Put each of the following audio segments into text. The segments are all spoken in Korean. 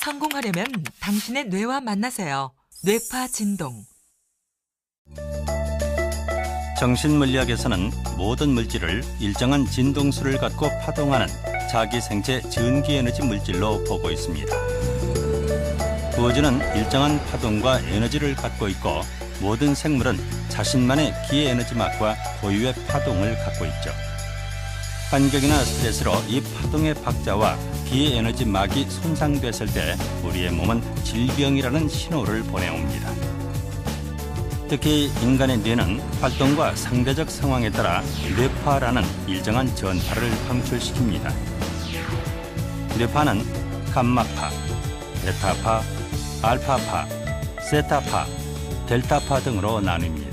성공하려면 당신의 뇌와 만나세요. 뇌파 진동. 정신물리학에서는 모든 물질을 일정한 진동수를 갖고 파동하는 자기 생체 전기 에너지 물질로 보고 있습니다. 우주는 일정한 파동과 에너지를 갖고 있고 모든 생물은 자신만의 기의 에너지막과 고유의 파동을 갖고 있죠. 환경이나 스트레스로 이 파동의 박자와 기의 에너지막이 손상됐을 때 우리의 몸은 질병이라는 신호를 보내옵니다. 특히 인간의 뇌는 활동과 상대적 상황에 따라 뇌파라는 일정한 전파를 방출시킵니다. 뇌파는 감마파, 베타파, 알파파, 세타파, 델타파 등으로 나뉩니다.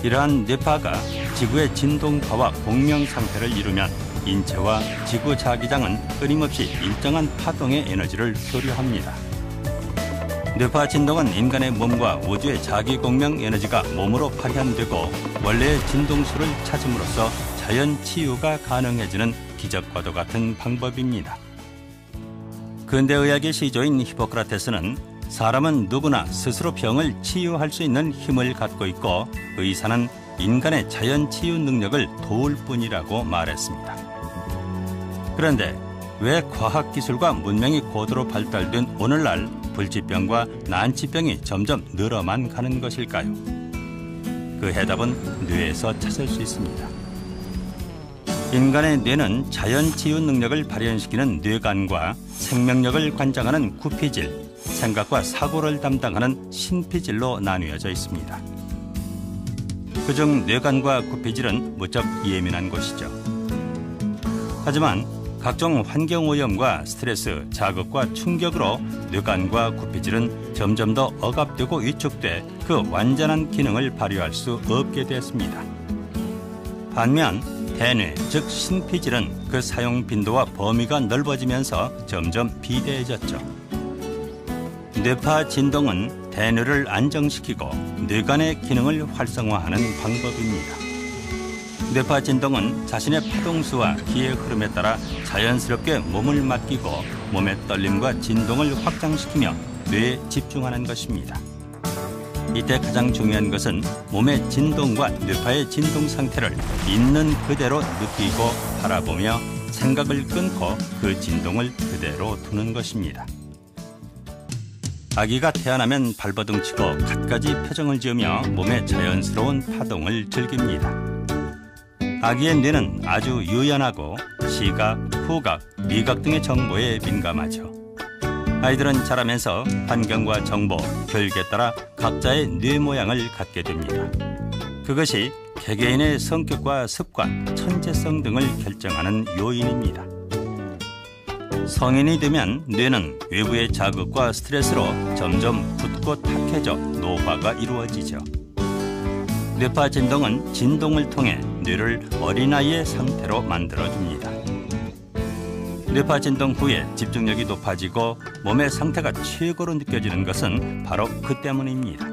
이러한 뇌파가 지구의 진동파와 공명 상태를 이루면 인체와 지구 자기장은 끊임없이 일정한 파동의 에너지를 교류합니다. 뇌파 진동은 인간의 몸과 우주의 자기 공명 에너지가 몸으로 발현되고 원래의 진동수를 찾음으로써 자연 치유가 가능해지는 기적과도 같은 방법입니다. 근대의학의 시조인 히포크라테스는 사람은 누구나 스스로 병을 치유할 수 있는 힘을 갖고 있고 의사는 인간의 자연 치유 능력을 도울 뿐이라고 말했습니다. 그런데 왜 과학기술과 문명이 고도로 발달된 오늘날 불치병과 난치병이 점점 늘어만 가는 것일까요? 그 해답은 뇌에서 찾을 수 있습니다. 인간의 뇌는 자연 치유 능력을 발현시키는 뇌관과 생명력을 관장하는 구피질, 생각과 사고를 담당하는 신피질로 나뉘어져 있습니다. 그중 뇌관과 구피질은 무척 예민한 곳이죠. 하지만 각종 환경오염과 스트레스, 자극과 충격으로 뇌관과 구피질은 점점 더 억압되고 위축돼 그 완전한 기능을 발휘할 수 없게 됐습니다. 반면 대뇌, 즉 신피질은 그 사용 빈도와 범위가 넓어지면서 점점 비대해졌죠. 뇌파 진동은 대뇌를 안정시키고 뇌관의 기능을 활성화하는 방법입니다. 뇌파 진동은 자신의 파동수와 기의 흐름에 따라 자연스럽게 몸을 맡기고 몸의 떨림과 진동을 확장시키며 뇌에 집중하는 것입니다. 이때 가장 중요한 것은 몸의 진동과 뇌파의 진동 상태를 있는 그대로 느끼고 바라보며 생각을 끊고 그 진동을 그대로 두는 것입니다. 아기가 태어나면 발버둥치고 갖가지 표정을 지으며 몸의 자연스러운 파동을 즐깁니다. 아기의 뇌는 아주 유연하고 시각, 후각, 미각 등의 정보에 민감하죠. 아이들은 자라면서 환경과 정보, 교육에 따라 각자의 뇌 모양을 갖게 됩니다. 그것이 개개인의 성격과 습관, 천재성 등을 결정하는 요인입니다. 성인이 되면 뇌는 외부의 자극과 스트레스로 점점 굳고 탁해져 노화가 이루어지죠. 뇌파 진동은 진동을 통해 뇌를 어린아이의 상태로 만들어줍니다. 뇌파 진동 후에 집중력이 높아지고 몸의 상태가 최고로 느껴지는 것은 바로 그 때문입니다.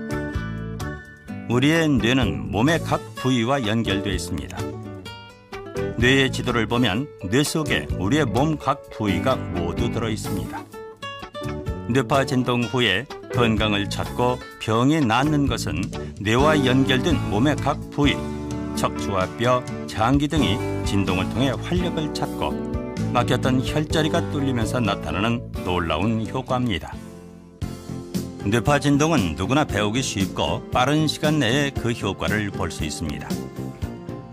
우리의 뇌는 몸의 각 부위와 연결되어 있습니다. 뇌의 지도를 보면 뇌 속에 우리의 몸 각 부위가 모두 들어 있습니다. 뇌파 진동 후에 건강을 찾고 병이 낫는 것은 뇌와 연결된 몸의 각 부위, 척추와 뼈, 장기 등이 진동을 통해 활력을 찾고 막혔던 혈자리가 뚫리면서 나타나는 놀라운 효과입니다. 뇌파 진동은 누구나 배우기 쉽고 빠른 시간 내에 그 효과를 볼 수 있습니다.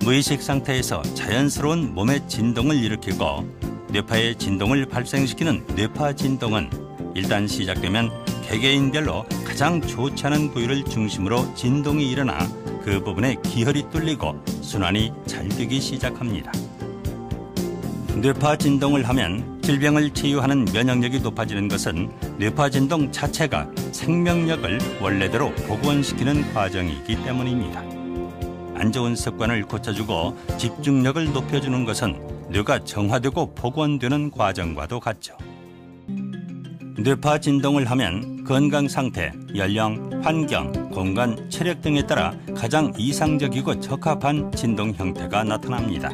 무의식 상태에서 자연스러운 몸의 진동을 일으키고 뇌파의 진동을 발생시키는 뇌파 진동은 일단 시작되면 개개인별로 가장 좋지 않은 부위를 중심으로 진동이 일어나 그 부분에 기혈이 뚫리고 순환이 잘 되기 시작합니다. 뇌파 진동을 하면 질병을 치유하는 면역력이 높아지는 것은 뇌파 진동 자체가 생명력을 원래대로 복원시키는 과정이기 때문입니다. 안 좋은 습관을 고쳐주고 집중력을 높여주는 것은 뇌가 정화되고 복원되는 과정과도 같죠. 뇌파 진동을 하면 건강 상태, 연령, 환경, 공간, 체력 등에 따라 가장 이상적이고 적합한 진동 형태가 나타납니다.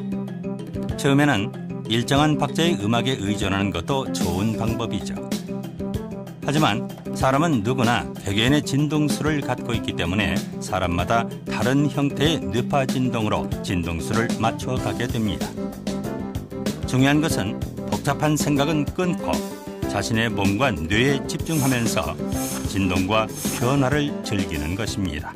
처음에는 일정한 박자의 음악에 의존하는 것도 좋은 방법이죠. 하지만 사람은 누구나 개개인의 진동수를 갖고 있기 때문에 사람마다 다른 형태의 뇌파 진동으로 진동수를 맞춰가게 됩니다. 중요한 것은 복잡한 생각은 끊고 자신의 몸과 뇌에 집중하면서 진동과 변화를 즐기는 것입니다.